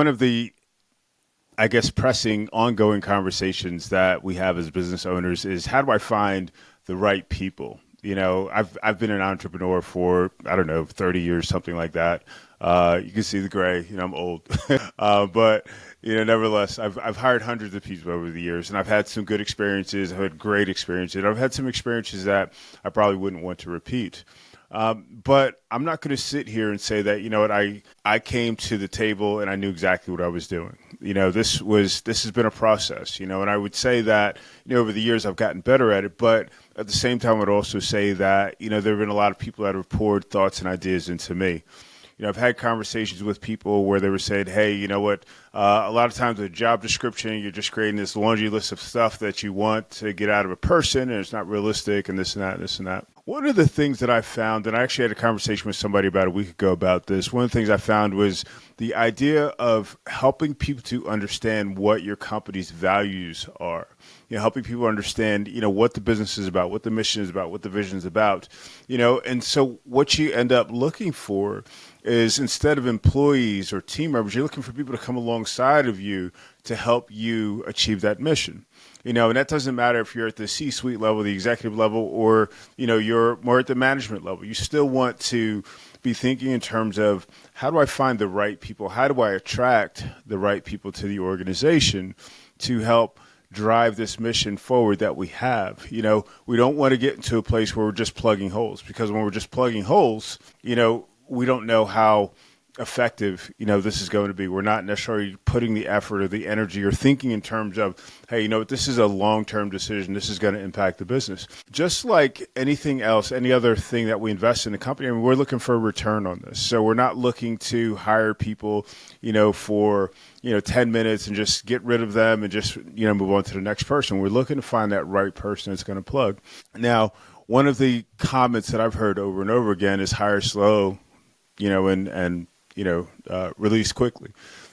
One of the, I guess, pressing ongoing conversations that we have as business owners is how do I find the right people? I've been an entrepreneur for, I don't know, 30 years, something like that. You can see the gray, I'm old. But, nevertheless, I've hired hundreds of people over the years, and I've had some good experiences. I've had great experiences. I've had some experiences that I probably wouldn't want to repeat. But I'm not going to sit here and say that, I came to the table and I knew exactly what I was doing. This has been a process, and I would say that, over the years I've gotten better at it. But at the same time, I would also say that, there have been a lot of people that have poured thoughts and ideas into me. I've had conversations with people where they were saying, hey, you know what, a lot of times with a job description, you're just creating this laundry list of stuff that you want to get out of a person, and it's not realistic, and this and that, and this and that. One of the things that I found, and I actually had a conversation with somebody about a week ago about this, one of the things I found was the idea of helping people to understand what your company's values are. Helping people understand, what the business is about, what the mission is about, what the vision is about, and so what you end up looking for is instead of employees or team members, you're looking for people to come alongside of you to help you achieve that mission. And that doesn't matter if you're at the C-suite level, the executive level, or, you're more at the management level. You still want to be thinking in terms of how do I find the right people? How do I attract the right people to the organization to help drive this mission forward that we have? We don't want to get into a place where we're just plugging holes, because when we're just plugging holes, we don't know how effective, this is going to be. We're not necessarily putting the effort or the energy or thinking in terms of, hey, this is a long-term decision. This is going to impact the business. Just like anything else, any other thing that we invest in the company, we're looking for a return on this. So we're not looking to hire people, for, 10 minutes and just get rid of them and just, move on to the next person. We're looking to find that right person that's going to plug. Now, one of the comments that I've heard over and over again is hire slow, and release quickly.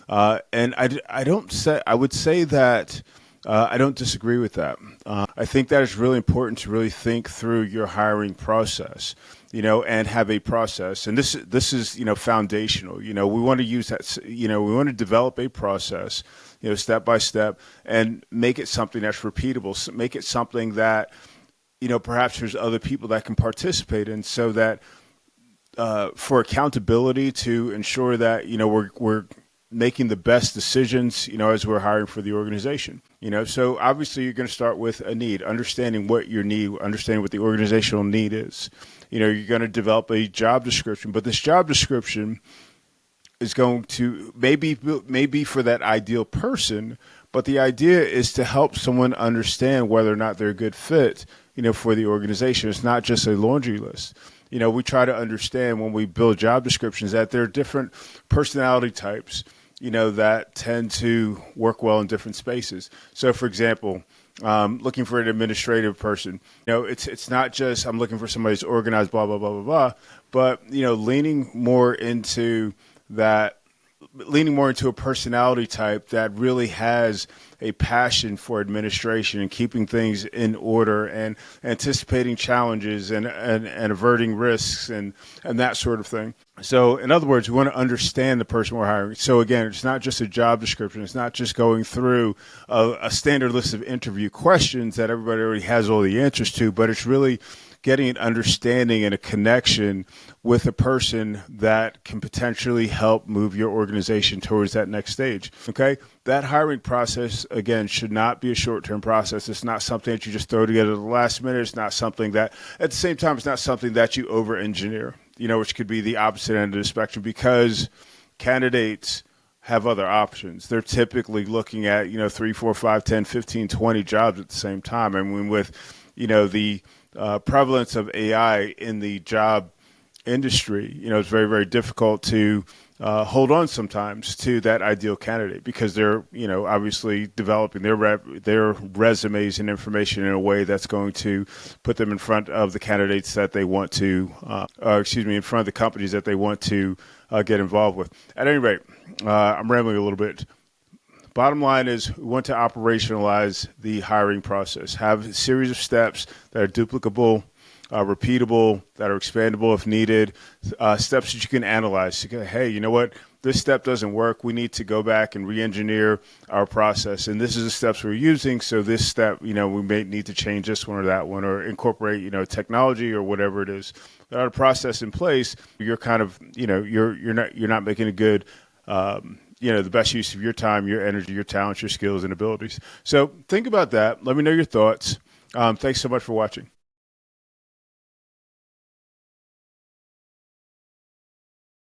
And I would say that I don't disagree with that. I think that it's really important to really think through your hiring process, and have a process. And this is, foundational. We want to use that, we want to develop a process, step by step, and make it something that's repeatable. Make it something that, perhaps there's other people that can participate in, so that for accountability, to ensure that, we're making the best decisions, as we're hiring for the organization. So obviously you're going to start with a need, understanding what your need, understanding what the organizational need is. You're going to develop a job description, but this job description is going to maybe for that ideal person, but the idea is to help someone understand whether or not they're a good fit, for the organization. It's not just a laundry list. We try to understand when we build job descriptions that there are different personality types, that tend to work well in different spaces. So, for example, looking for an administrative person, it's not just I'm looking for somebody who's organized, blah, blah, blah, blah, blah, but, leaning more into a personality type that really has a passion for administration and keeping things in order and anticipating challenges and averting risks and that sort of thing. So in other words, we want to understand the person we're hiring. So again, it's not just a job description. It's not just going through a standard list of interview questions that everybody already has all the answers to, but it's really getting an understanding and a connection with a person that can potentially help move your organization towards that next stage. Okay. That hiring process, again, should not be a short-term process. It's not something that you just throw together at the last minute. It's not something that, at the same time, it's not something that you over-engineer, which could be the opposite end of the spectrum, because candidates have other options. They're typically looking at, 3, 4, 5, 10, 15, 20 jobs at the same time. I mean, with, the prevalence of AI in the job industry, it's very, very difficult to hold on sometimes to that ideal candidate, because they're, obviously developing their resumes and information in a way that's going to put them in front of the candidates that they want to, in front of the companies that they want to get involved with. At any rate, I'm rambling a little bit. Bottom line is we want to operationalize the hiring process, have a series of steps that are duplicable, repeatable, that are expandable if needed, steps that you can analyze. You go, hey, you know what? this step doesn't work. We need to go back and re-engineer our process. And this is the steps we're using. So this step, we may need to change this one or that one, or incorporate, technology or whatever it is. Without a process in place, you're kind of, you're not making a good, the best use of your time, your energy, your talents, your skills and abilities. So think about that. Let me know your thoughts. Thanks so much for watching.